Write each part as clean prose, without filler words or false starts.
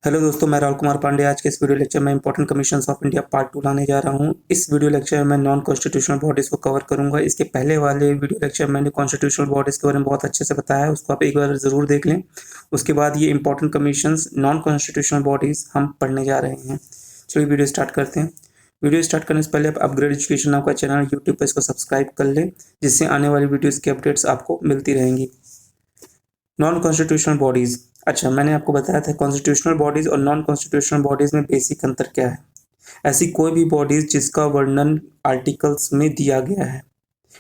Hello दोस्तों, मैं राहुल कुमार पांडे आज के इस वीडियो लेक्चर में important commissions of India part 2 लाने जा रहा हूं। इस वीडियो लेक्चर में मैं नॉन कॉन्स्टिट्यूशनल बॉडीज को कवर करूंगा। इसके पहले वाले वीडियो लेक्चर में मैंने कॉन्स्टिट्यूशनल बॉडीज के बारे में बहुत अच्छे से बताया है, उसको आप एक बार ज़रूर देख लें। उसके बाद ये important commissions non constitutional bodies हम पढ़ने जा रहे हैं। चलिए वीडियो स्टार्ट करते हैं। वीडियो स्टार्ट करने से पहले आप अपग्रेड एजुकेशन नाम का चैनल यूट्यूब पर इसको सब्सक्राइब कर लें, जिससे आने वाली वीडियोज़ की अपडेट्स आपको मिलती रहेंगी। Non constitutional bodies. अच्छा, मैंने आपको बताया था कॉन्स्टिट्यूशनल बॉडीज़ और नॉन कॉन्स्टिट्यूशनल बॉडीज़ में बेसिक अंतर क्या है। ऐसी कोई भी बॉडीज़ जिसका वर्णन आर्टिकल्स में दिया गया है,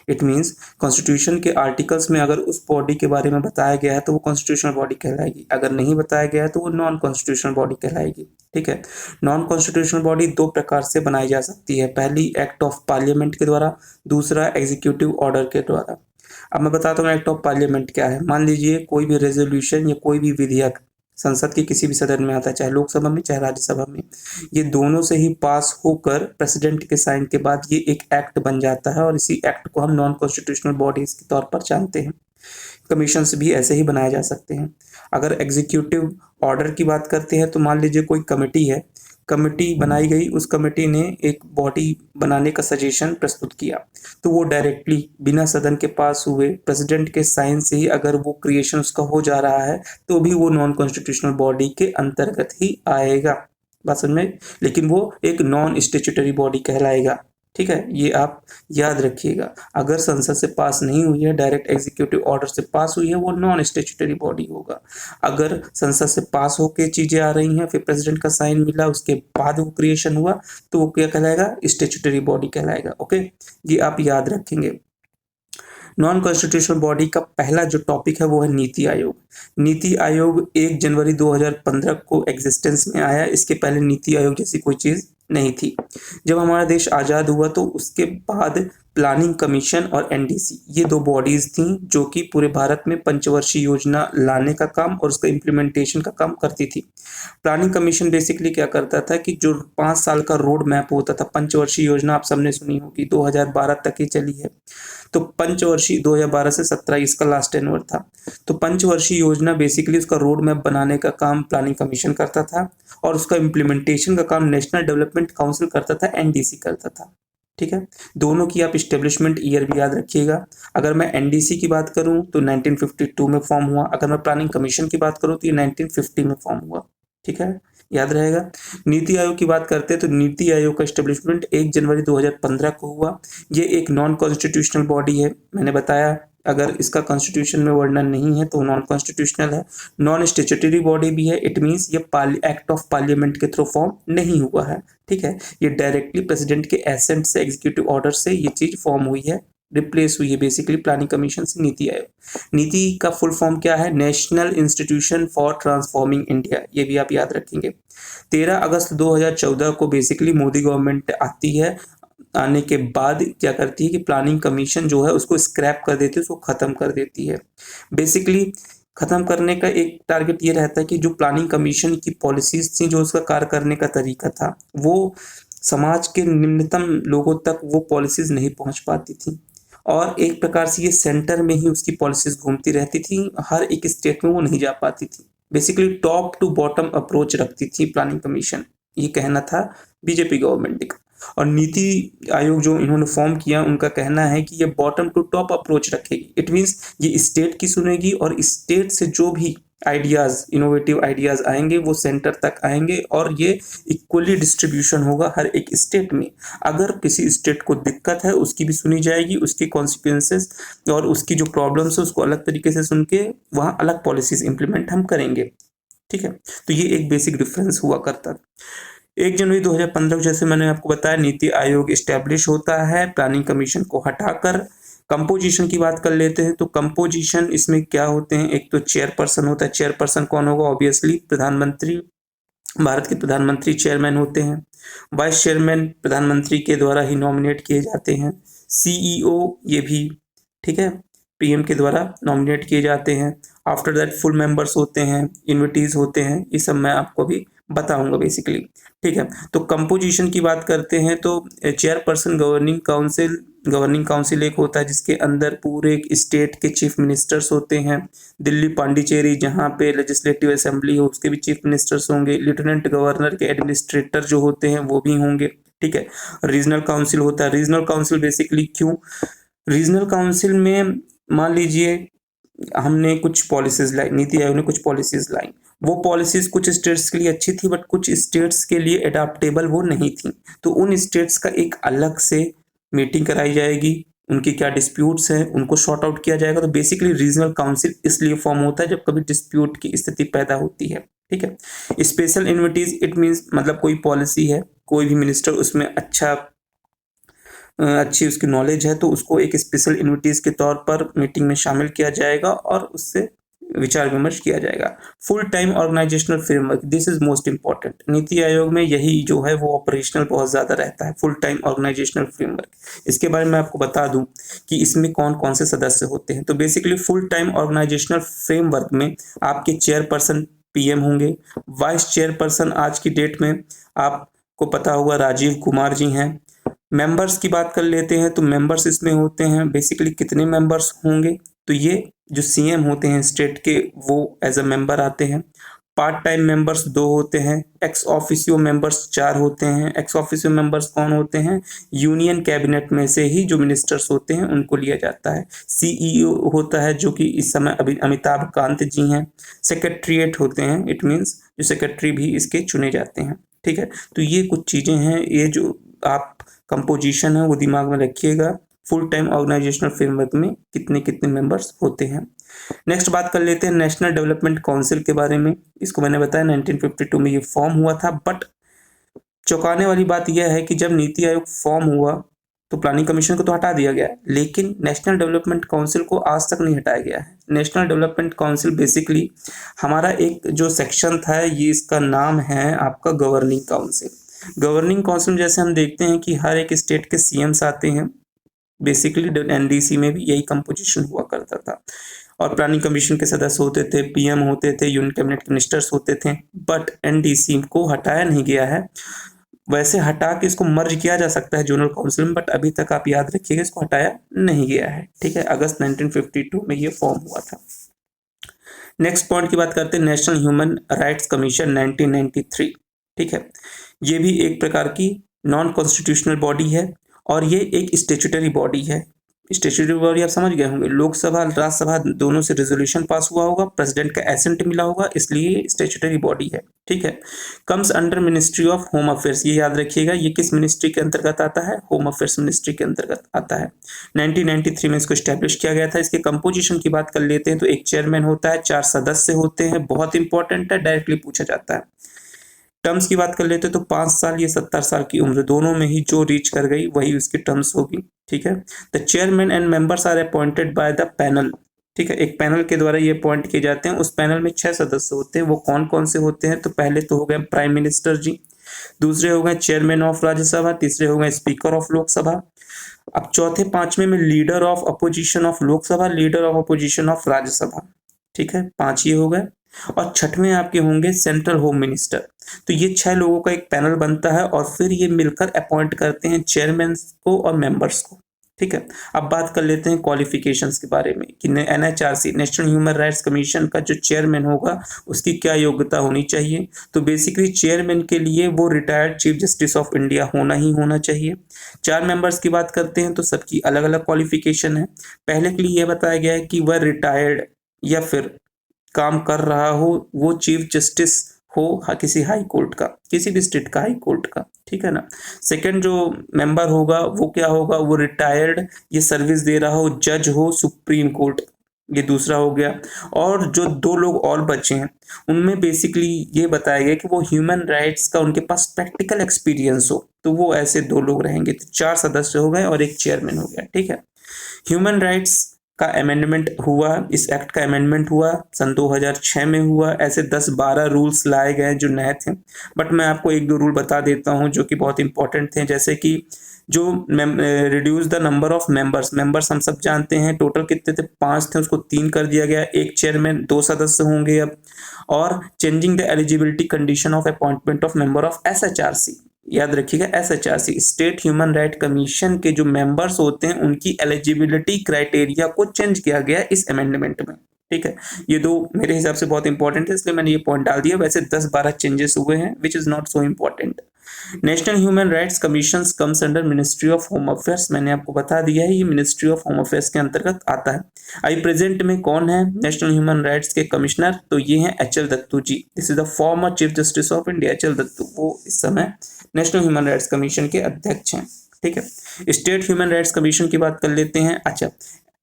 इट मीन्स कॉन्स्टिट्यूशन के आर्टिकल्स में अगर उस बॉडी के बारे में बताया गया है तो वो कॉन्स्टिट्यूशनल बॉडी कहलाएगी। अगर नहीं बताया गया है तो वो नॉन कॉन्स्टिट्यूशनल बॉडी कहलाएगी। ठीक है। नॉन कॉन्स्टिट्यूशनल बॉडी दो प्रकार से बनाई जा सकती है। पहली एक्ट ऑफ पार्लियामेंट के द्वारा, दूसरा एग्जीक्यूटिव ऑर्डर के द्वारा। अब मैं बताता हूँ एक्ट ऑफ पार्लियामेंट क्या है। मान लीजिए कोई भी रेजोल्यूशन या कोई भी विधेयक संसद के किसी भी सदन में आता है, चाहे लोकसभा में चाहे राज्यसभा में, ये दोनों से ही पास होकर प्रेसिडेंट के साइन के बाद ये एक एक्ट बन जाता है और इसी एक्ट को हम नॉन कॉन्स्टिट्यूशनल बॉडीज के तौर पर जानते हैं। कमीशंस भी ऐसे ही बनाए जा सकते हैं। अगर एग्जीक्यूटिव ऑर्डर की बात करते हैं तो मान लीजिए कोई कमेटी है, कमेटी बनाई गई, उस कमेटी ने एक बॉडी बनाने का सजेशन प्रस्तुत किया, तो वो डायरेक्टली बिना सदन के पास हुए प्रेसिडेंट के साइन से ही अगर वो क्रिएशन उसका हो जा रहा है तो भी वो नॉन कॉन्स्टिट्यूशनल बॉडी के अंतर्गत ही आएगा। बात समझ में? लेकिन वो एक नॉन स्टेचुटरी बॉडी कहलाएगा। ठीक है, ये आप याद रखिएगा। अगर संसद से पास नहीं हुई है, डायरेक्ट एग्जीक्यूटिव ऑर्डर से पास हुई है, वो नॉन स्टेचुटरी बॉडी होगा। अगर संसद से पास होके चीजें आ रही हैं, फिर प्रेसिडेंट का साइन मिला, उसके बाद वो क्रिएशन हुआ, तो वो क्या कहलाएगा? स्टेचुटरी बॉडी कहलाएगा। ओके, ये आप याद रखेंगे। नॉन कॉन्स्टिट्यूशनल बॉडी का पहला जो टॉपिक है वो है नीति आयोग। नीति आयोग 1 जनवरी 2015 को एग्जिस्टेंस में आया। इसके पहले नीति आयोग जैसी कोई चीज नहीं थी। जब हमारा देश आज़ाद हुआ तो उसके बाद प्लानिंग कमीशन और एनडीसी, ये दो बॉडीज थी जो कि पूरे भारत में पंचवर्षीय योजना लाने का काम और उसका इम्प्लीमेंटेशन का काम करती थी। प्लानिंग कमीशन बेसिकली क्या करता था कि जो 5 साल का रोड मैप होता था, पंचवर्षीय योजना आप सबने सुनी होगी, 2012 तक ही चली है। तो पंचवर्षीय 2012 से 17 इसका लास्ट टेन्योर था। तो पंचवर्षीय योजना बेसिकली उसका रोड मैप बनाने का काम प्लानिंग कमीशन करता था और उसका इम्प्लीमेंटेशन का काम नेशनल डेवलपमेंट काउंसिल करता था, एनडीसी करता था। ठीक है, दोनों की आप स्टेब्लिशमेंट ईयर भी याद रखिएगा। अगर मैं एनडीसी की बात करूं तो 1952 में फॉर्म हुआ, अगर मैं प्लानिंग कमीशन की बात करूं तो ये 1950 में फॉर्म हुआ। ठीक है, याद रहेगा। नीति आयोग की बात करते हैं तो नीति आयोग का स्टेब्लिशमेंट 1 जनवरी 2015 को हुआ। ये एक नॉन कॉन्स्टिट्यूशनल बॉडी है। मैंने बताया अगर इसका कॉन्स्टिट्यूशन में वर्णन नहीं है तो नॉन कॉन्स्टिट्यूशनल है। नॉन स्टेचुटरी बॉडी भी है, इट मीन्स ये एक्ट ऑफ पार्लियामेंट के थ्रू फॉर्म नहीं हुआ है। ठीक है, ये डायरेक्टली प्रेसिडेंट के एसेंट से, एग्जीक्यूटिव ऑर्डर से ये चीज फॉर्म हुई है, रिप्लेस हुई है बेसिकली प्लानिंग कमीशन से नीति आयोग। नीति का फुल फॉर्म क्या है? National institution for transforming India, ये भी आप याद रखेंगे। 13 अगस्त 2014 को बेसिकली मोदी गवर्नमेंट आती है। आने के बाद क्या करती है कि प्लानिंग कमीशन जो है उसको स्क्रैप कर देती है, उसको खत्म कर देती है। बेसिकली खत्म करने का एक टारगेट ये रहता है कि जो प्लानिंग कमीशन की पॉलिसीज थी, जो उसका कार्य करने का तरीका था, वो समाज के निम्नतम लोगों तक वो पॉलिसीज नहीं पहुंच पाती थी और एक प्रकार से ये सेंटर में ही उसकी पॉलिसीज घूमती रहती थी, हर एक स्टेट में वो नहीं जा पाती थी। Basically top to bottom approach रखती थी प्लानिंग कमीशन, ये कहना था बीजेपी गवर्नमेंट का। और नीति आयोग जो इन्होंने फॉर्म किया, उनका कहना है कि ये बॉटम टू टॉप अप्रोच रखेगी। इट मीन्स ये स्टेट की सुनेगी और स्टेट से जो भी आइडियाज, इनोवेटिव आइडियाज आएंगे वो सेंटर तक आएंगे और ये इक्वली डिस्ट्रीब्यूशन होगा हर एक स्टेट में। अगर किसी स्टेट को दिक्कत है उसकी भी सुनी जाएगी, उसकी कॉन्सिक्वेंसेस और उसकी जो प्रॉब्लम्स है उसको अलग तरीके से सुन के वहाँ अलग पॉलिसीज इंप्लीमेंट हम करेंगे। ठीक है, तो ये एक बेसिक डिफरेंस हुआ करता है। 1 जनवरी 2015 जैसे मैंने आपको बताया नीति आयोग स्टैब्लिश होता है प्लानिंग कमीशन को हटाकर। कंपोजिशन की बात कर लेते हैं तो कंपोजिशन इसमें क्या होते हैं? एक तो चेयरपर्सन होता है। चेयरपर्सन कौन होगा? ऑब्वियसली प्रधानमंत्री, भारत के प्रधानमंत्री चेयरमैन होते हैं। वाइस चेयरमैन प्रधानमंत्री के द्वारा ही नॉमिनेट किए जाते हैं। सीईओ ये भी, ठीक है, पीएम के द्वारा नॉमिनेट किए जाते हैं। आफ्टर दैट फुल मेंबर्स होते हैं, इन्विटीज होते हैं, ये सब मैं आपको भी बताऊंगा बेसिकली। ठीक है, तो कंपोजिशन की बात करते हैं तो चेयरपर्सन गवर्निंग काउंसिल एक होता है जिसके अंदर पूरे एक स्टेट के चीफ मिनिस्टर्स होते हैं। दिल्ली पांडिचेरी जहाँ पे लेजिस्लेटिव असेंबली हो उसके भी चीफ मिनिस्टर्स होंगे। लेफ्टिनेंट गवर्नर के एडमिनिस्ट्रेटर जो होते हैं वो भी होंगे। ठीक है, रीजनल काउंसिल होता है। रीजनल काउंसिल बेसिकली क्यों, रीजनल काउंसिल में मान लीजिए हमने कुछ पॉलिसीज लाई, नीति आयोग ने कुछ पॉलिसीज लाई, वो पॉलिसीज कुछ स्टेट्स के लिए अच्छी थी बट कुछ स्टेट्स के लिए एडाप्टेबल वो नहीं थी, तो उन स्टेट्स का एक अलग से मीटिंग कराई जाएगी, उनकी क्या डिस्प्यूट्स हैं उनको सॉर्ट आउट किया जाएगा। तो बेसिकली रीजनल काउंसिल इसलिए फॉर्म होता है जब कभी डिस्प्यूट की स्थिति पैदा होती है। ठीक है, स्पेशल इन्विटीज इट मीन्स मतलब कोई पॉलिसी है, कोई भी मिनिस्टर उसमें अच्छी उसकी नॉलेज है तो उसको एक स्पेशल इन्विटीज के तौर पर मीटिंग में शामिल किया जाएगा और उससे विचार विमर्श किया जाएगा। Full time organisational framework, this is most important. NITI Aayog में यही जो है वो ऑपरेशनल बहुत ज्यादा रहता है, फुल टाइम ऑर्गेनाइजेशनल फ्रेमवर्क। इसके बारे में आपको बता दूं कि इसमें कौन कौन से सदस्य होते हैं। तो basically full time organisational framework में आपके चेयरपर्सन पीएम होंगे। वाइस चेयरपर्सन आज की डेट में आपको पता होगा राजीव कुमार जी हैं। मेंबर्स की बात कर लेते हैं तो मेंबर्स इसमें होते हैं बेसिकली कितने मेंबर्स होंगे, तो ये जो सीएम होते हैं स्टेट के वो एज अ मेंबर आते हैं। पार्ट टाइम मेंबर्स 2 होते हैं। एक्स ऑफिसियो मेंबर्स 4 होते हैं। एक्स ऑफिसियो मेंबर्स कौन होते हैं, यूनियन कैबिनेट में से ही जो मिनिस्टर्स होते हैं उनको लिया जाता है। सीईओ होता है जो कि इस समय अभी अमिताभ कांत जी हैं। सेक्रेटरीट होते हैं, इट मीन्स जो सेक्रेटरी भी इसके चुने जाते हैं। ठीक है, तो ये कुछ चीजें हैं, ये जो आप कंपोजिशन है वो दिमाग में रखिएगा। फुल टाइम ऑर्गेनाइजेशनल फ्रेमवर्क में कितने कितने मेंबर्स होते हैं। नेक्स्ट बात कर लेते हैं नेशनल डेवलपमेंट काउंसिल के बारे में। इसको मैंने बताया 1952 में ये फॉर्म हुआ था, बट चौंकाने वाली बात यह है कि जब नीति आयोग फॉर्म हुआ तो प्लानिंग कमीशन को तो हटा दिया गया, लेकिन नेशनल डेवलपमेंट काउंसिल को आज तक नहीं हटाया गया है। नेशनल डेवलपमेंट काउंसिल बेसिकली हमारा एक जो सेक्शन था, ये इसका नाम है आपका गवर्निंग काउंसिल। गवर्निंग काउंसिल जैसे हम देखते हैं कि हर एक स्टेट के सीएम्स आते हैं, बेसिकली एनडीसी में भी यही कंपोजिशन हुआ करता था और प्लानिंग कमीशन के सदस्य होते थे, पीएम होते थे, यूनियन कैबिनेट के मिनिस्टर्स होते थे, बट एनडीसी को हटाया नहीं गया है। वैसे हटा के इसको मर्ज किया जा सकता है जोनल काउंसिल में, बट अभी तक आप याद रखिएगा इसको हटाया नहीं गया है। ठीक है, अगस्त 1952 में ये फॉर्म हुआ था। नेक्स्ट पॉइंट की बात करते हैं नेशनल ह्यूमन राइट्स कमीशन 1993। ठीक है, ये भी एक प्रकार की नॉन कॉन्स्टिट्यूशनल बॉडी है और ये एक स्टेचुटरी बॉडी है। स्टेचुटरी बॉडी आप समझ गए होंगे, लोकसभा राज्यसभा दोनों से रेजोल्यूशन पास हुआ होगा, प्रेसिडेंट का एसेंट मिला होगा, इसलिए स्टेचुटरी बॉडी है। ठीक है, comes under ministry of home affairs, ये याद रखिएगा ये किस मिनिस्ट्री के अंतर्गत आता है, होम अफेयर्स मिनिस्ट्री के अंतर्गत आता है। 1993 में इसको स्टैब्लिश किया गया था। इसके कंपोजिशन की बात कर लेते हैं तो एक चेयरमैन होता है, 4 सदस्य होते हैं, बहुत इंपॉर्टेंट है, डायरेक्टली पूछा जाता है। टर्म्स की बात कर लेते हैं तो 5 साल या 70 साल की उम्र, दोनों में ही जो रीच कर गई वही उसकी टर्म्स होगी। ठीक है, the chairman and members are appointed by the panel. ठीक है, एक पैनल के द्वारा ये अपॉइंट किए जाते हैं। उस पैनल में 6 सदस्य होते हैं। वो कौन कौन से होते हैं, तो पहले तो हो गए प्राइम मिनिस्टर जी, दूसरे हो गए चेयरमैन ऑफ राज्यसभा, तीसरे हो गए स्पीकर ऑफ लोकसभा। अब चौथे पांचवें में leader of opposition of Lok Sabha, leader of opposition of Rajya Sabha. ठीक है, 5 ये हो गए। और छठवें आपके होंगे सेंट्रल होम मिनिस्टर। तो ये 6 लोगों का एक पैनल बनता है और फिर ये मिलकर अपॉइंट करते हैं चेयरमैन को और मेंबर्स को। ठीक है, अब बात कर लेते हैं क्वालिफिकेशंस के बारे में कि NHRC national human rights commission का जो चेयरमैन होगा उसकी क्या योग्यता होनी चाहिए। तो बेसिकली चेयरमैन के लिए वो retired chief justice of India होना ही होना चाहिए। 4 मेंबर्स की बात करते हैं तो सबकी अलग अलग क्वालिफिकेशन है। पहले के लिए यह बताया गया है कि वह रिटायर्ड या फिर काम कर रहा हो, वो चीफ जस्टिस हो किसी हाई कोर्ट का, किसी भी स्टेट का हाई कोर्ट का। ठीक है ना। सेकंड जो मेंबर होगा वो क्या होगा, वो रिटायर्ड ये सर्विस दे रहा हो, जज हो सुप्रीम कोर्ट, ये दूसरा हो गया। और जो 2 लोग और बचे हैं उनमें बेसिकली ये बताया गया कि वो ह्यूमन राइट्स का उनके पास प्रैक्टिकल एक्सपीरियंस हो, तो वो ऐसे 2 लोग रहेंगे। तो 4 सदस्य हो गए और एक चेयरमैन हो गया। ठीक है, ह्यूमन राइट्स का अमेंडमेंट हुआ, इस एक्ट का अमेंडमेंट हुआ सन 2006 में हुआ। ऐसे 10-12 रूल्स लाए गए जो नए थे, बट मैं आपको एक दो रूल बता देता हूँ जो कि बहुत इंपॉर्टेंट थे। जैसे कि जो reduce the number of members हम सब जानते हैं टोटल कितने थे, 5 थे, उसको 3 कर दिया गया। एक चेयरमैन 2 सदस्य होंगे अब। और changing the eligibility condition of appointment of member of SHRC, याद रखिएगा SHRC state human right commission के जो मेंबर्स होते हैं उनकी एलिजिबिलिटी क्राइटेरिया को चेंज किया गया इस अमेंडमेंट में। ठीक है, ये दो मेरे हिसाब से बहुत इंपॉर्टेंट है, इसलिए मैंने ये पॉइंट डाल दिया। वैसे 10-12 चेंजेस हुए हैं which is not so important. National human rights commission comes under ministry of home affairs, मैंने आपको बता दिया है ये मिनिस्ट्री ऑफ होम अफेयर्स के अंतर्गत आता है। अभी प्रेजेंट में कौन है नेशनल ह्यूमन राइट्स के कमिश्नर, तो ये हैं H L. Dattu ji. This is the former chief justice of India H L. Dattu, वो इस समय नेशनल ह्यूमन राइट्स कमीशन के अध्यक्ष हैं। ठीक है, स्टेट ह्यूमन राइट्स कमीशन की बात कर लेते हैं। अच्छा,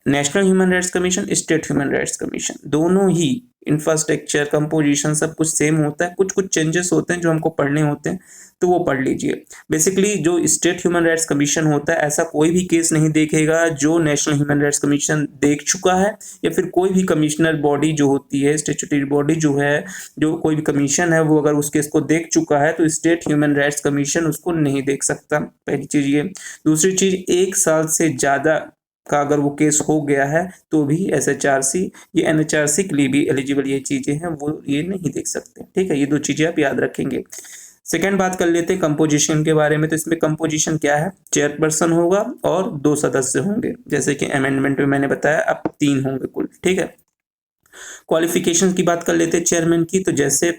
national human rights commission, state human rights commission, दोनों ही इंफ्रास्ट्रक्चर कंपोजिशन सब कुछ सेम होता है, कुछ कुछ चेंजेस होते हैं जो हमको पढ़ने होते हैं, तो वो पढ़ लीजिए। बेसिकली जो स्टेट ह्यूमन राइट्स कमीशन होता है ऐसा कोई भी केस नहीं देखेगा जो नेशनल ह्यूमन राइट्स कमीशन देख चुका है, या फिर कोई भी कमिश्नर बॉडी जो होती है, स्टैट्यूटरी बॉडी जो है, जो कोई भी कमीशन है, वो अगर उस केस को देख चुका है तो स्टेट ह्यूमन राइट्स कमीशन उसको नहीं देख सकता। पहली चीज ये। दूसरी चीज, 1 साल से ज्यादा का अगर वो केस हो गया है तो भी एसएचआरसी ये एनएचआरसी के लिए भी एलिजिबल ये चीजें हैं, वो ये नहीं देख सकते। ठीक है, ये 2 चीजें आप याद रखेंगे। सेकेंड बात कर लेते हैं कंपोजिशन के बारे में। तो इसमें कंपोजिशन क्या है, चेयरपर्सन होगा और 2 सदस्य होंगे, जैसे कि अमेंडमेंट में मैंने बताया अब 3 होंगे कुल। ठीक है, क्वालिफिकेशन की बात कर लेते हैं चेयरमैन की। तो जैसे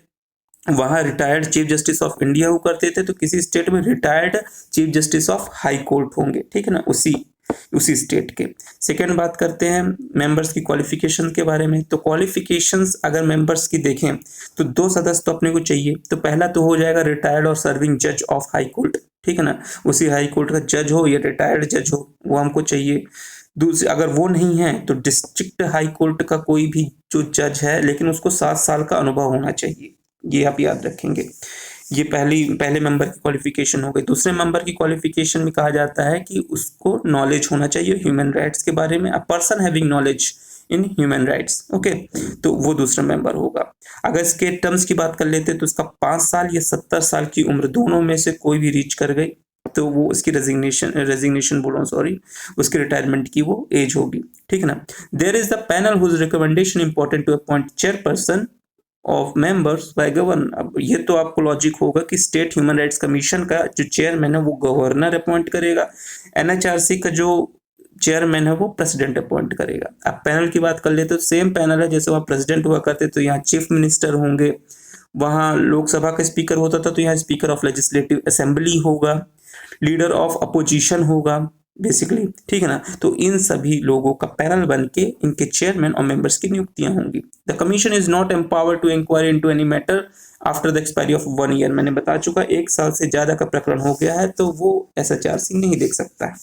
वहां retired chief justice of India हुआ करते थे, तो किसी स्टेट में retired chief justice of high court होंगे। ठीक है ना, उसी स्टेट के। सेकेंड बात करते हैं मेंबर्स की क्वालिफिकेशन के बारे में। तो क्वालिफिकेशंस अगर मेंबर्स की देखें तो 2 सदस्य तो अपने को चाहिए। तो पहला तो हो जाएगा रिटायर्ड और सर्विंग जज ऑफ हाई कोर्ट। ठीक है ना, उसी हाई कोर्ट का जज हो या रिटायर्ड जज हो, वो हमको चाहिए। दूसरी, अगर वो नहीं है तो डिस्ट्रिक्ट हाई कोर्ट का कोई भी जो जज है, लेकिन उसको 7 साल का अनुभव होना चाहिए, ये आप याद रखेंगे। ये पहले मेंबर की क्वालिफिकेशन हो गई। दूसरे मेंबर की क्वालिफिकेशन में कहा जाता है कि उसको नॉलेज होना चाहिए ह्यूमन राइट्स के बारे में, a person having knowledge in human rights. Okay, तो वो दूसरा मेंबर होगा। अगर इसके टर्म्स की बात कर लेते हैं तो इसका 5 साल या 70 साल की उम्र, दोनों में से कोई भी रीच कर गई तो वो उसकी रेजिग्नेशन बोलो सॉरी, उसके रिटायरमेंट की वो एज होगी। ठीक है ना। There is the panel whose recommendation important to appoint chairperson of members by governor. अब ये तो आपको लॉजिक होगा कि स्टेट ह्यूमन राइट्स कमीशन का जो चेयरमैन है वो गवर्नर अपॉइंट करेगा, एनएचआरसी का जो चेयरमैन है वो प्रेसिडेंट अपॉइंट करेगा। अब पैनल की बात कर लेते तो सेम पैनल है जैसे वहाँ प्रेसिडेंट हुआ करते तो यहाँ चीफ मिनिस्टर होंगे, वहाँ लोकसभा का स्पीकर होता था तो यहाँ स्पीकर ऑफ लेजिस्लेटिव असेंबली होगा, लीडर ऑफ अपोजिशन होगा बेसिकली। ठीक है ना, तो इन सभी लोगों का पैनल बन के इनके चेयरमैन और मेंबर्स की नियुक्तियां होंगी। The commission is not empowered to inquiry into any matter after the expiry of 1 year. मैंने बता चुका, 1 साल से ज्यादा का प्रकरण हो गया है तो वो एसएचआरसी नहीं देख सकता है।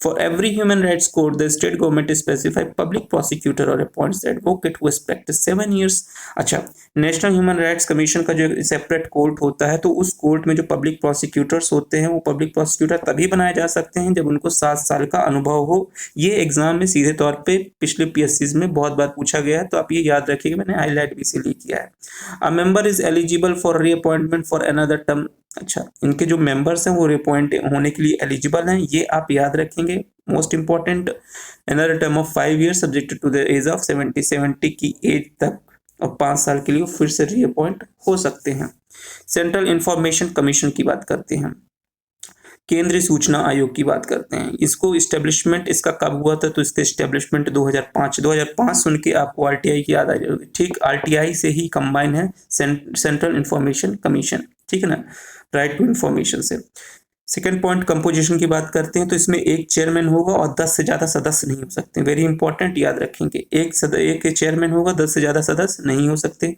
For every human rights court the state government specify public prosecutor और appoints advocate who has practised 7 years। अच्छा, नेशनल ह्यूमन राइट्स कमीशन का जो सेपरेट कोर्ट होता है तो उस कोर्ट में जो पब्लिक प्रोसिक्यूटर्स होते हैं वो पब्लिक प्रोसिक्यूटर तभी बनाए जा सकते हैं जब उनको 7 साल का अनुभव हो। ये एग्जाम में सीधे तौर पे पिछले पीएससीज में बहुत बार पूछा गया है, तो आप ये याद रखिएगा, मैंने हाईलाइट भी इसीलिए किया है। A member is eligible for reappointment for another term. अच्छा, इनके जो मेंबर्स हैं वो रिअपॉइंट होने के लिए एलिजिबल हैं, ये आप याद रखेंगे। Most important, another term of 5 years subject to the age of 70 की एज तक, और 5 साल के लिए फिर से रीअपॉइंट हो सकते हैं। सेंट्रल इंफॉर्मेशन कमीशन की बात करते हैं, केंद्रीय सूचना आयोग की बात करते हैं। इसको इस्टेब्लिशमेंट इसका कब हुआ था, तो इसका इस्टेब्लिशमेंट 2005 सुन के आपको आरटीआई की याद आ जाएगी। ठीक, आरटीआई से ही कंबाइन है सेंट्रल इंफॉर्मेशन कमीशन। ठीक है ना, राइट टू इंफॉर्मेशन से। सेकेंड पॉइंट, कंपोजिशन की बात करते हैं तो इसमें एक चेयरमैन होगा और 10 से ज्यादा सदस्य नहीं हो सकते। वेरी इंपॉर्टेंट, याद रखेंगे, एक चेयरमैन होगा, 10 से ज्यादा सदस्य नहीं हो सकते।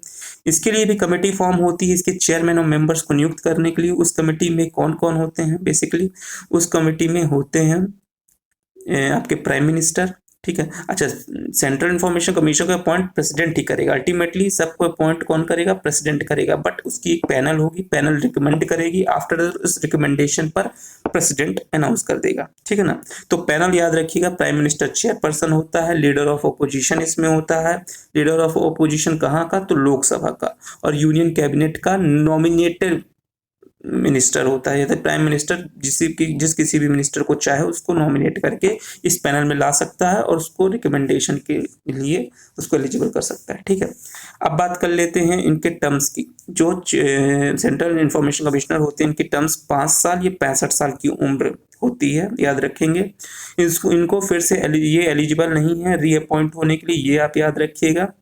इसके लिए भी कमेटी फॉर्म होती है इसके चेयरमैन और मेंबर्स को नियुक्त करने के लिए। उस कमेटी में कौन कौन होते हैं, बेसिकली उस कमेटी में होते हैं आपके प्राइम मिनिस्टर, ठीक है। अच्छा, सेंट्रल इंफॉर्मेशन कमीशन का अपॉइंट प्रेसिडेंट ही करेगा, अल्टीमेटली सबको अपॉइंट कौन करेगा, प्रेसिडेंट करेगा, बट उसकी एक पैनल होगी, पैनल रिकमेंड करेगी, आफ्टर उस रिकमेंडेशन पर प्रेसिडेंट अनाउंस कर देगा, ठीक है ना। तो पैनल याद रखिएगा, प्राइम मिनिस्टर चेयरपर्सन होता है, लीडर ऑफ अपोजिशन इसमें होता है, लीडर ऑफ अपोजिशन कहाँ का, तो लोकसभा का, और यूनियन कैबिनेट का नॉमिनेटेड मिनिस्टर होता है, या प्राइम मिनिस्टर जिस किसी भी मिनिस्टर को चाहे उसको नॉमिनेट करके इस पैनल में ला सकता है और उसको रिकमेंडेशन के लिए उसको एलिजिबल कर सकता है, ठीक है। अब बात कर लेते हैं इनके टर्म्स की। जो सेंट्रल इंफॉर्मेशन कमिश्नर होते हैं इनकी टर्म्स 5 साल या 65 साल की उम्र होती है, याद रखेंगे। इनको फिर से ये एलिजिबल नहीं है रीअपॉइंट होने के लिए, ये आप याद रखिएगा।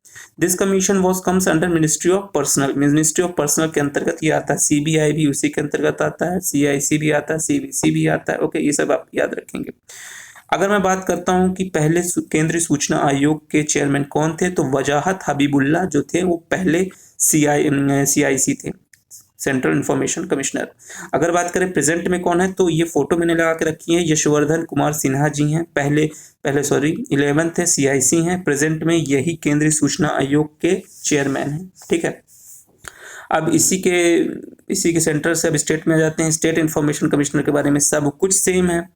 This commission was comes under ministry of personal, ministry of personal के अंतर्गत ये आता है, सीबीआई भी उसी के अंतर्गत आता है, सीआईसी भी आता है, सीबीसी भी आता है, ओके, ये सब आप याद रखेंगे। अगर मैं बात करता हूं कि पहले केंद्रीय सूचना आयोग के चेयरमैन कौन थे, तो वजाहत हबीबुल्ला जो थे वो पहले सीआईसी थे, सेंट्रल इंफॉर्मेशन कमिश्नर। अगर बात करें प्रेजेंट में कौन है, तो ये फोटो मैंने लगा के रखी है, यशवर्धन कुमार सिन्हा जी हैं, पहले 11 थे, सीआईसी हैं, प्रेजेंट में यही केंद्रीय सूचना आयोग के चेयरमैन हैं, ठीक है। अब इसी के सेंटर से अब स्टेट में आ जाते हैं। स्टेट इंफॉर्मेशन कमिश्नर के बारे में सब कुछ सेम है,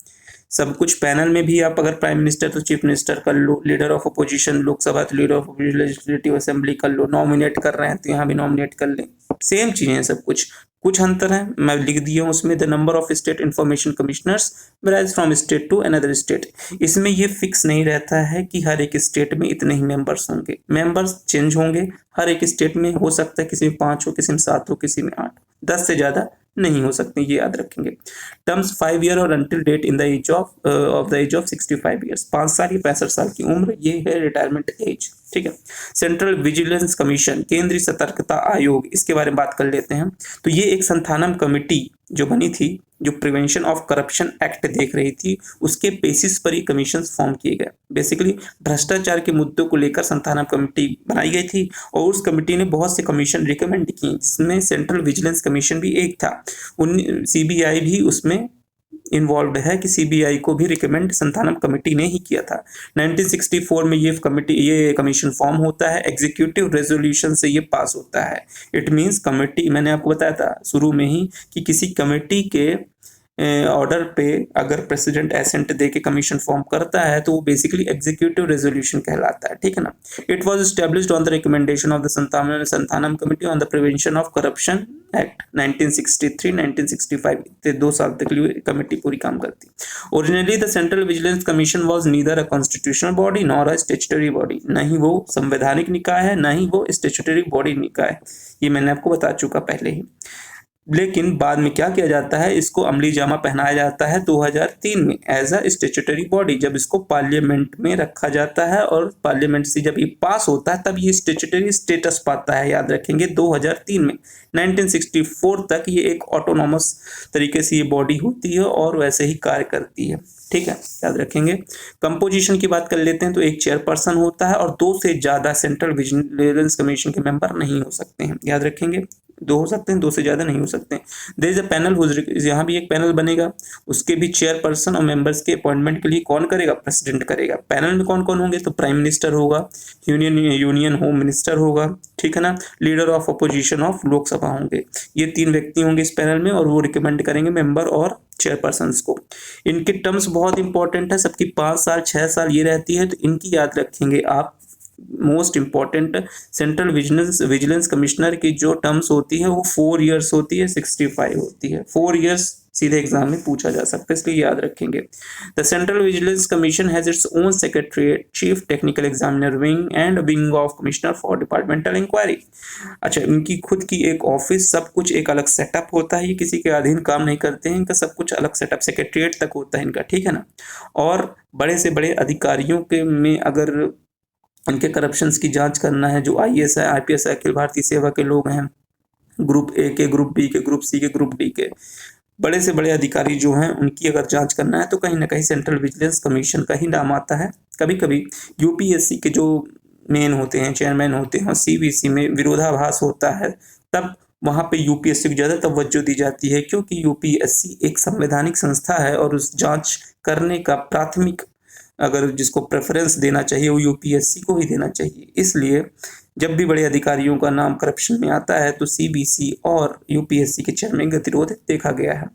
सब कुछ पैनल में भी आप अगर प्राइम मिनिस्टर तो चीफ मिनिस्टर कर लो, लीडर ऑफ अपोजिशन लोकसभा तो लीडर ऑफ लेजिस्लेटिव असेंबली कर लो, नॉमिनेट कर रहे हैं तो यहाँ भी नॉमिनेट कर लें, सेम चीजें हैं सब कुछ। कुछ अंतर है मैं लिख दिया हूँ उसमें, the number of state information commissioners varies from state to another state. इसमें ये फिक्स नहीं रहता है कि हर एक स्टेट में इतने ही मेंबर्स होंगे, मेंबर्स चेंज होंगे, हर एक स्टेट में हो सकता है किसी में 5 हो, किसी में 7 हो, किसी में 8, 10 से ज्यादा नहीं हो सकते, ये याद रखेंगे। टर्म्स 5 ईयर और until date in the age of 65 years, 5 साल या 65 साल की उम्र, ये है रिटायरमेंट एज, ठीक है। सेंट्रल विजिलेंस कमीशन, केंद्रीय सतर्कता आयोग, इसके बारे में बात कर लेते हैं। तो ये एक संथानम कमेटी जो बनी थी, जो प्रिवेंशन ऑफ करप्शन एक्ट देख रही थी, उसके बेसिस पर ही कमीशन फॉर्म किए गए। बेसिकली भ्रष्टाचार के मुद्दों को लेकर संथानम कमेटी बनाई गई थी और उस कमेटी ने बहुत से कमीशन रिकमेंड की, जिसमें सेंट्रल विजिलेंस कमीशन भी एक था। सीबीआई भी उसमें इन्वॉल्व है कि सीबीआई को भी रिकमेंड संथानम कमेटी ने ही किया था। 1964 में ये कमीशन फॉर्म होता है, एग्जीक्यूटिव रेजोल्यूशन से ये पास होता है। इट मींस कमेटी, मैंने आपको बताया था शुरू में ही कि किसी कमेटी के ऑर्डर पे अगर प्रेसिडेंट एसेंट दे के कमीशन फॉर्म करता है तो वो बेसिकली एग्जीक्यूटिव रेजोल्यूशन कहलाता है, ठीक है ना। It was established on the recommendation of the Santhanam committee on the prevention of corruption act 1963-1965, 2 साल तक लिए कमेटी पूरी काम करती। Originally the central vigilance commission was neither a constitutional body nor a statutory body, न ही वो संवैधानिक निकाय है, न ही वो स्टैट्यूटरी बॉडी निकाय, ये मैंने आपको बता चुका पहले ही। लेकिन बाद में क्या किया जाता है, इसको अमली जामा पहनाया जाता है 2003 में एज अ स्टैट्यूटरी बॉडी, जब इसको पार्लियामेंट में रखा जाता है और पार्लियामेंट से जब ये पास होता है तब ये स्टैट्यूटरी स्टेटस पाता है, याद रखेंगे 2003 में। 1964 तक ये एक ऑटोनॉमस तरीके से ये बॉडी होती है और वैसे ही कार्य करती है, ठीक है, याद रखेंगे। कंपोजिशन की बात कर लेते हैं तो एक चेयरपर्सन होता है और 2 से ज्यादा सेंट्रल विजिलेंस कमीशन के मेंबर नहीं हो सकते हैं, याद रखेंगे, 2 हो सकते हैं, 2 से ज्यादा नहीं हो सकते। देयर इज अ पैनल, यहाँ भी एक पैनल बनेगा, उसके भी चेयरपर्सन और मेंबर्स के अपॉइंटमेंट के लिए कौन करेगा, प्रेसिडेंट करेगा। पैनल में कौन कौन होंगे, तो प्राइम मिनिस्टर होगा, यूनियन होम मिनिस्टर होगा, ठीक है ना, leader of opposition of Lok Sabha होंगे, ये 3 व्यक्ति होंगे इस पैनल में और वो रिकमेंड करेंगे मेंबर और चेयरपर्सन को। इनके टर्म्स बहुत इंपॉर्टेंट है, सबकी 5 साल 6 साल ये रहती है, तो इनकी याद रखेंगे आप। Most important central vigilance commissioner की जो टर्म्स होती है वो 4 इयर्स होती है, 65 होती है, 4 इयर्स सीधे एग्जाम में पूछा जा सकता है, इसलिए याद रखेंगे। The central vigilance commission has its own secretariat, chief technical examiner wing and wing of commissioner for departmental inquiry. अच्छा, इनकी खुद की एक ऑफिस, सब कुछ एक अलग सेटअप होता है, ये किसी के अधीन काम नहीं करते हैं, इनका सब कुछ अलग सेटअप, सेक्रेटरीट तक होता है इनका, ठीक है ना। और बड़े से बड़े अधिकारियों के में अगर उनके करप्शंस की जांच करना है, जो आईएएस है, आईपीएस है, अखिल भारतीय सेवा के लोग हैं, ग्रुप ए के, ग्रुप बी के, ग्रुप सी के, ग्रुप डी के, बड़े से बड़े अधिकारी जो हैं उनकी अगर जांच करना है तो कहीं ना कहीं सेंट्रल विजिलेंस कमीशन का ही नाम आता है। कभी कभी यूपीएससी के जो मेन होते हैं, चेयरमैन होते हैं, और सीबीसी में विरोधाभास होता है, तब वहां पे यूपीएससी को ज्यादा तवज्जो दी जाती है, क्योंकि यूपीएससी एक संवैधानिक संस्था है और उस जांच करने का प्राथमिक अगर जिसको प्रेफरेंस देना चाहिए वो यूपीएससी को ही देना चाहिए। इसलिए जब भी बड़े अधिकारियों का नाम करप्शन में आता है तो सीबीसी और यूपीएससी के चेयरमैन गतिरोध देखा गया है।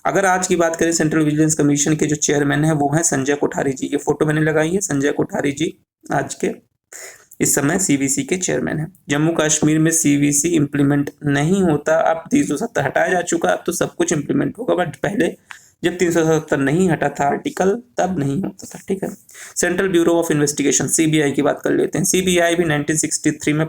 अगर आज की बात करें सेंट्रल विजिलेंस कमीशन के जो चेयरमैन है वो हैं संजय कोठारी जी। ये फोटो मैंने लगाई है, संजय कोठारी जी आज के इस समय सीवीसी के चेयरमैन है। जम्मू कश्मीर में सीवीसी इंप्लीमेंट नहीं होता, अब 370 हटाया जा चुका, अब तो सब कुछ इंप्लीमेंट होगा, बट पहले जब 377 नहीं हटा था आर्टिकल तब नहीं होता था। ठीक है। Central bureau of investigation CBI की बात कर लेते हैं। सीबीआई भी 1963 में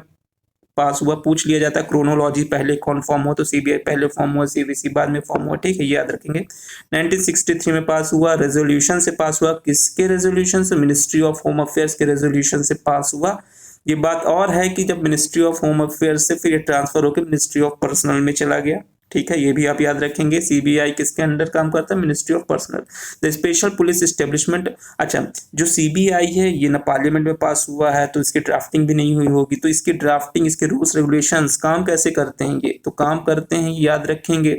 पास हुआ। पूछ लिया जाता है क्रोनोलॉजी, पहले कौन फॉर्म हुआ, तो सीबीआई पहले फॉर्म हुआ, सीवीसी बाद में फॉर्म हुआ। ठीक है, ये याद रखेंगे। 1963 में पास हुआ, रेजोल्यूशन से पास हुआ। किसके रेजोल्यूशन से? मिनिस्ट्री ऑफ होम अफेयर्स के रेजोल्यूशन से पास हुआ। ये बात और है कि जब मिनिस्ट्री ऑफ होम अफेयर्स से फिर ये ट्रांसफर होकर मिनिस्ट्री ऑफ पर्सनल में चला गया। ठीक है, ये भी आप याद रखेंगे। सीबीआई किसके अंडर काम करता है? Ministry of personal. The special police establishment, अच्छा जो सीबीआई है ये ना पार्लियामेंट में पास हुआ है तो इसकी ड्राफ्टिंग भी नहीं हुई होगी, तो इसकी ड्राफ्टिंग, इसके रूल्स रेगुलेशंस काम कैसे करते हैं? ये तो काम करते हैं, याद रखेंगे,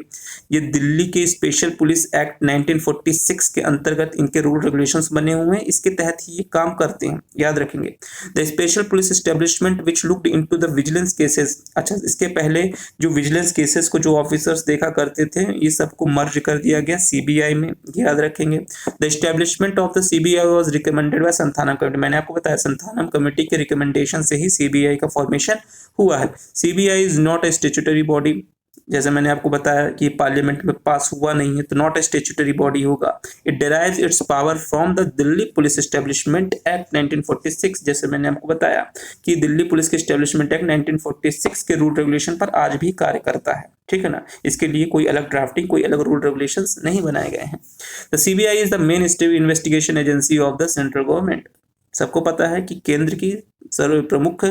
ये दिल्ली के स्पेशल पुलिस एक्ट 1946 के अंतर्गत इनके रूल रेगुलेशंस बने हुए हैं, इसके तहत ही ये काम करते हैं, याद रखेंगे। The special police establishment which looked into the vigilance cases, अच्छा इसके पहले जो विजिलेंस केसेस को जो ऑफिसर्स देखा करते थे ये सबको मर्ज कर दिया गया सीबीआई में, याद रखेंगे। The establishment of the CBI was recommended by Santhanam committee, मैंने आपको बताया संथानम कमेटी के रिकमेंडेशन से ही सीबीआई का फॉर्मेशन हुआ है। CBI is not a statutory body, जैसे मैंने आपको बताया कि पार्लियामेंट में पास हुआ नहीं है तो नॉट ए स्टैट्यूटरी बॉडी होगा। It derives it's power from the Delhi police establishment act 1946, जैसे मैंने आपको बताया कि दिल्ली पुलिस के एस्टेब्लिशमेंट एक्ट 1946 के रूल रेगुलेशन पर आज भी कार्य करता है। ठीक है ना, इसके लिए कोई अलग ड्राफ्टिंग, कोई अलग रूल रेगुलेशंस नहीं बनाए गए हैं। The CBI is the main investigation agency of the central government, सबको पता है कि केंद्र की सर्व प्रमुख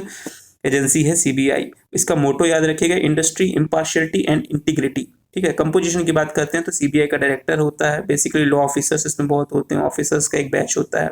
एजेंसी है सीबीआई। इसका मोटो याद रखिएगा, इंडस्ट्री, इम्पार्शियलिटी एंड इंटीग्रिटी। ठीक है, कंपोजिशन की बात करते हैं तो सीबीआई का डायरेक्टर होता है, बेसिकली लॉ ऑफिसर्स इसमें बहुत होते हैं, ऑफिसर्स का एक बैच होता है।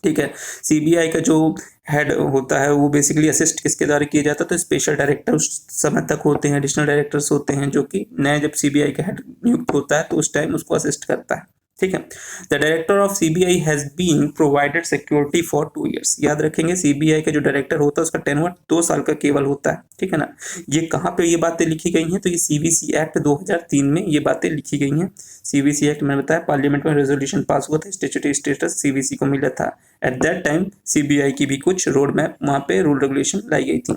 ठीक है, सीबीआई का जो हेड होता है वो बेसिकली असिस्ट किसके द्वारा किया जाता है? तो स्पेशल डायरेक्टर उस समय तक होते हैं, एडिशनल डायरेक्टर्स होते हैं जो कि नया जब सीबीआई का हेड नियुक्त होता है तो उस टाइम उसको असिस्ट करता है। ठीक है, the director of CBI has been provided security for 2 years, याद रखेंगे सीबीआई का जो डायरेक्टर होता है उसका टेन्योर 2 साल का केवल होता है। ठीक है ना, ये कहाँ पे ये बातें लिखी गई हैं? तो ये सीवीसी एक्ट 2003 में ये बातें लिखी गई हैं। सीवीसी एक्ट मैंने बताया पार्लियामेंट में रेजोल्यूशन पास हुआ था, स्टैट्यूटरी स्टेटस सीवीसी को मिला था। एट दैट टाइम सीबीआई की भी कुछ रोड मैप वहाँ पे रूल रेगुलेशन लाई गई थी।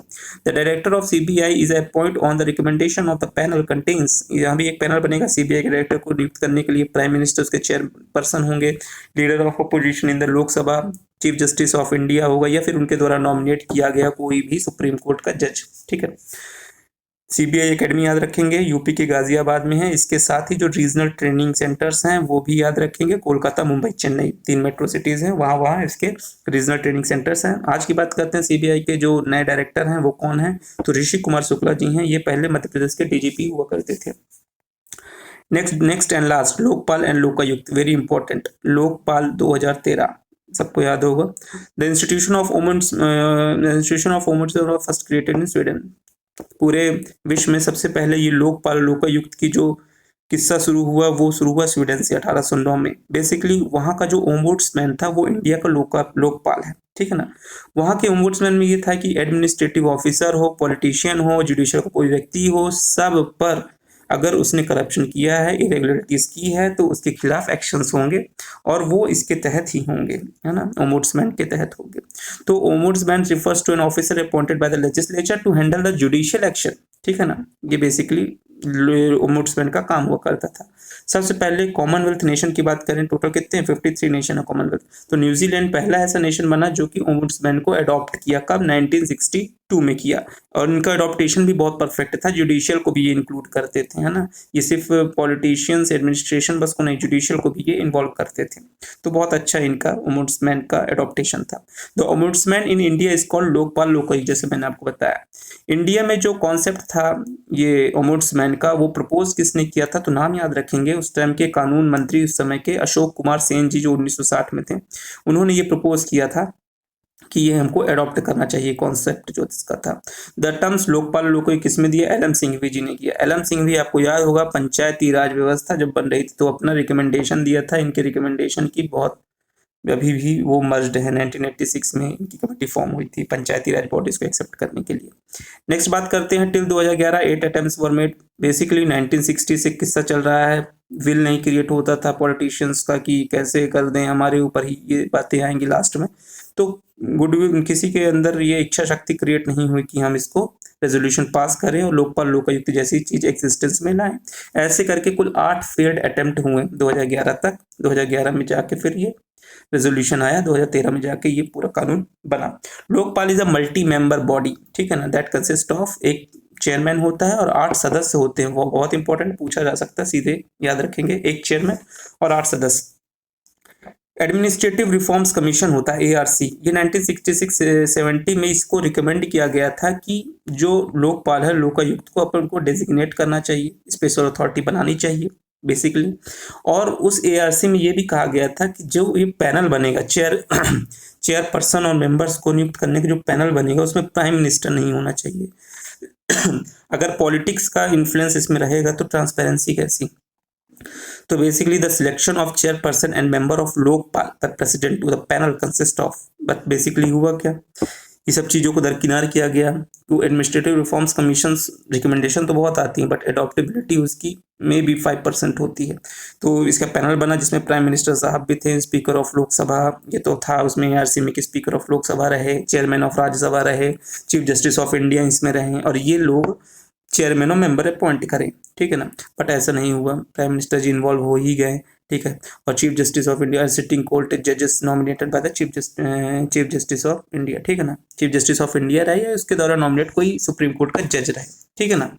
The director of CBI is appoint on the recommendation of the panel contains, यहाँ भी एक पैनल बनेगा सीबीआई के डायरेक्टर को नियुक्त करने के लिए। प्राइम मिनिस्टर उसके चेयरपर्सन होंगे, leader of opposition in the Lok Sabha, chief justice of India होगा या फिर उनके द्वारा नॉमिनेट किया गया कोई भी सुप्रीम कोर्ट का जज। ठीक है, सीबीआई एकेडमी याद रखेंगे, यूपी के गाजियाबाद में है। इसके साथ ही जो रीजनल ट्रेनिंग सेंटर्स हैं वो भी याद रखेंगे, कोलकाता, मुंबई, चेन्नई, 3 मेट्रो सिटीज हैं, वहाँ इसके रीजनल ट्रेनिंग सेंटर्स हैं। आज की बात करते हैं सीबीआई के जो नए डायरेक्टर हैं वो कौन है? तो ऋषि कुमार शुक्ला जी हैं, ये पहले मध्य प्रदेश के डीजीपी हुआ करते थे। Next and last, Lokpal and Lokayukta, very important. Lokpal 2013 सबको याद होगा। The institution of women's first created in Sweden, पूरे विश्व में सबसे पहले ये लोकपाल लोकायुक्त की जो किस्सा शुरू हुआ वो शुरू हुआ स्वीडन से 1809 में। बेसिकली वहाँ का जो ओम्बुड्समैन था वो इंडिया का लोकपाल है। ठीक है ना, वहाँ के ओम्बुड्समैन में ये था कि एडमिनिस्ट्रेटिव ऑफिसर हो, पॉलिटिशियन हो, जुडिशियल का कोई व्यक्ति हो, सब पर अगर उसने करप्शन किया है, इरेगुलरिटीज की है तो उसके खिलाफ एक्शंस होंगे और वो इसके तहत ही होंगे, है ना, ओम्बुड्समैन के तहत होंगे। तो ombudsman refers to an officer appointed by the legislature to handle the judicial action. ठीक है ना, ये बेसिकली ओम्बुड्समैन का काम हुआ करता था। सबसे पहले कॉमनवेल्थ नेशन की बात करें, टोटल कितने हैं? 53 नेशन है कॉमनवेल्थ। तो न्यूजीलैंड पहला ऐसा नेशन बना जो कि ओम्बुड्समैन को अडॉप्ट किया, कब? 1962 में किया, और इनका अडॉप्टेशन भी बहुत परफेक्ट था, जुडिशियल को भी ये इंक्लूड करते थे, है ना, ये सिर्फ पॉलिटिशियंस एडमिनिस्ट्रेशन बस को नहीं, जुडिशियल को भी ये इन्वॉल्व करते थे। तो बहुत अच्छा इनका ओम्बुड्समैन का अडॉप्टेशन था। The ombudsman in India is called Lokpal Lokayukta, जैसे मैंने आपको बताया। इंडिया में जो कॉन्सेप्ट था ये ओम्बुड्समैन का वो प्रपोज किसने किया था? तो नाम याद रखेंगे, उस टाइम के कानून मंत्री उस समय के अशोक कुमार सेन जी जो 1960 में थे, उन्होंने ये प्रपोज किया था कि ये हमको अडॉप्ट करना चाहिए कॉन्सेप्ट जो इसका था। द टर्म्स लोकपाल लोकायुक्त किसमें दिया? एल एम सिंघवी जी ने किया। एल एम सिंघवी आपको याद होगा पंचायती राज व्यवस्था जब बन रही थी तो अपना रिकमेंडेशन दिया था, इनके रिकमेंडेशन की बहुत अभी भी वो मर्ज्ड है। 1986 में इनकी कमेटी फॉर्म हुई थी पंचायती राज बॉडीज को एक्सेप्ट करने के लिए। नेक्स्ट बात करते हैं till 2011 8 attempts were made. Basically 1960 से किस्सा चल रहा है, विल नहीं क्रिएट होता था पॉलिटिशियंस का कि कैसे कर दें, हमारे ऊपर ही ये बातें आएंगी लास्ट में। तो गुडविल, किसी के अंदर ये इच्छा शक्ति क्रिएट नहीं हुई कि हम इसको रेजोल्यूशन पास करें और लोकपाल लोकायुक्त जैसी चीज एग्जिस्टेंस में लाएं। ऐसे करके कुल 8 फेल्ड अटेम्प्ट हुए 2011 तक। 2011 में जाके फिर ये रेजोल्यूशन आया, 2013 में जाके ये पूरा कानून बना। Lokpal is a multi member body, ठीक है ना, दैट कंसिस्ट ऑफ एक चेयरमैन होता है और 8 सदस्य होते हैं। वो बहुत इंपॉर्टेंट पूछा जा सकता है, सीधे याद रखेंगे, एक चेयरमैन और 8 सदस्य। एडमिनिस्ट्रेटिव रिफॉर्म्स कमीशन होता है एआरसी, ये 1966-70 में इसको रिकमेंड किया गया था कि जो लोकपाल है लोकायुक्त को अपन को डेजिग्नेट करना चाहिए, स्पेशल अथॉरिटी बनानी चाहिए बेसिकली। और उस एआरसी में ये भी कहा गया था कि जो ये पैनल बनेगा चेयरपर्सन और मेंबर्स को नियुक्त करने के जो पैनल बनेगा उसमें प्राइम मिनिस्टर नहीं होना चाहिए। अगर पॉलिटिक्स का इन्फ्लुएंस इसमें रहेगा तो ट्रांसपेरेंसी कैसी। तो basically the selection of chairperson and member of Lokpal the president to the panel consist of, but basically हुआ क्या, ये सब चीज़ों को दरकिनार किया गया। तो एडमिनिस्ट्रेटिव रिफॉर्म्स कमीशन रिकमेंडेशन तो बहुत आती हैं बट एडॉप्टेबिलिटी उसकी में भी 5% होती है। तो इसका पैनल बना जिसमें प्राइम मिनिस्टर साहब भी थे, स्पीकर ऑफ लोकसभा ये तो था उसमें एआरसी में कि स्पीकर ऑफ लोकसभा रहे, चेयरमैन ऑफ राज्यसभा रहे, चीफ जस्टिस ऑफ इंडिया इसमें रहे और ये लोग चेयरमैन और मेंबर अपॉइंट करें, ठीक है ना। बट ऐसा नहीं हुआ, प्राइम मिनिस्टर जी इन्वॉल्व हो ही गए, ठीक है। और chief justice of India sitting court जजेस nominated by the chief justice of India, ठीक है ना। चीफ जस्टिस ऑफ इंडिया रहे या उसके द्वारा नॉमिनेट कोई सुप्रीम कोर्ट का जज रहे, ठीक है ना।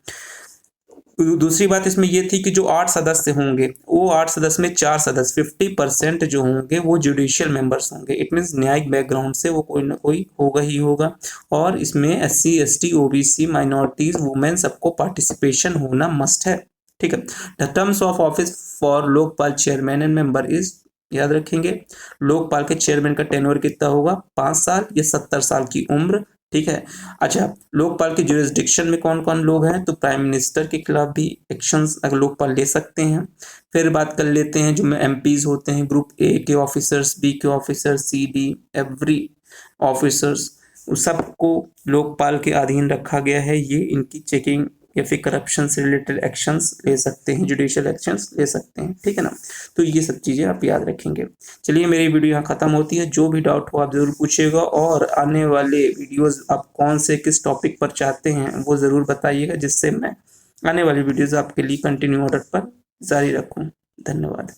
दूसरी बात इसमें ये थी कि जो 8 सदस्य होंगे वो 8 सदस्य में 4 सदस्य 50% जो होंगे वो जुडिशियल मेंबर्स होंगे। इट मीन्स न्यायिक बैकग्राउंड से वो कोई ना कोई होगा ही होगा। और इसमें SC ST OBC minorities women सबको पार्टिसिपेशन होना मस्ट है, ठीक है। The terms of office for Lokpal chairman and member is, याद रखेंगे लोकपाल के चेयरमैन का टेन्योर कितना होगा, 5 साल या 70 साल की उम्र, ठीक है। अच्छा, लोकपाल के ज्यूरिसडिक्शन में कौन कौन लोग हैं, तो प्राइम मिनिस्टर के खिलाफ भी एक्शंस अगर लोकपाल ले सकते हैं। फिर बात कर लेते हैं जो MPs होते हैं, ग्रुप A के ऑफिसर्स, B के ऑफिसर्स, CD एवरी ऑफिसर्स, सबको लोकपाल के अधीन रखा गया है। ये इनकी चेकिंग या फिर करप्शन से रिलेटेड एक्शंस ले सकते हैं, जुडिशियल एक्शंस ले सकते हैं, ठीक है ना। तो ये सब चीज़ें आप याद रखेंगे। चलिए मेरी वीडियो यहाँ ख़त्म होती है। जो भी डाउट हो आप ज़रूर पूछिएगा और आने वाले वीडियोस आप कौन से किस टॉपिक पर चाहते हैं वो ज़रूर बताइएगा, जिससे मैं आने वाली वीडियोस आपके लिए कंटिन्यू ऑर्डर पर जारी रखूँ। धन्यवाद।